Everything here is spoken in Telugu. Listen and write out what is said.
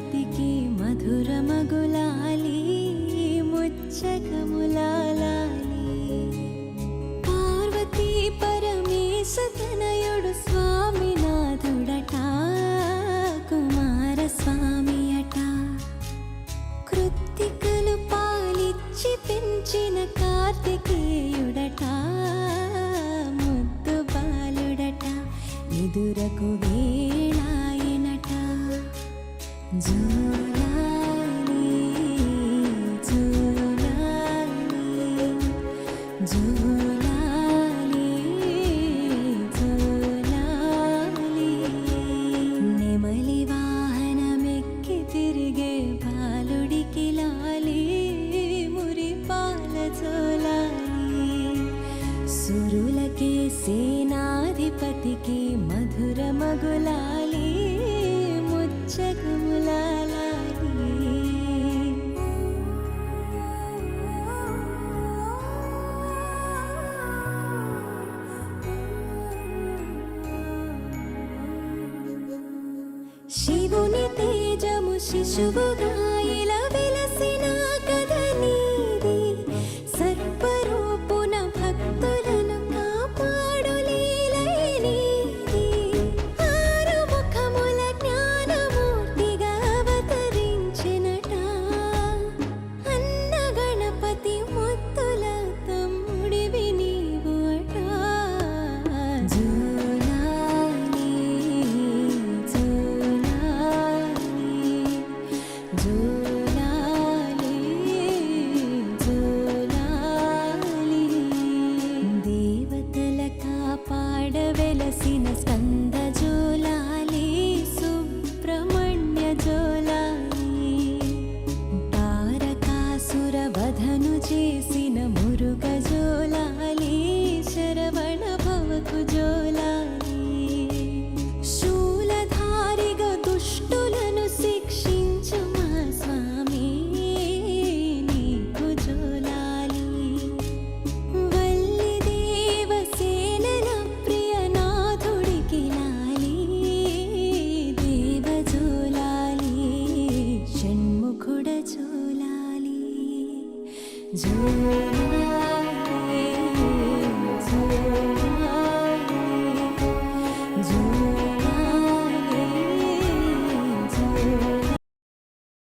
సేనాధిపతికి మధురమగులాలి ముచ్చకములాలి పార్వతీ పరమేశ తనయుడు స్వామినాథుడట కుమారస్వామి అట కృత్తికలు పాలిచ్చి పెంచిన కార్తికేయుడట ముద్దు బాలుడట ఎదురకు వేళాయనట జూలాలి జూలాలి జూలాలి జూలాలి నెమలి వాహనమెక్కి తిరిగే బాలుడికి లాలి మురిపాల జూలాలి సురులకే సేనాధిపతికి మధురమగులాలి ముచ్చకములాలి శివుని తేజము శిశువుగా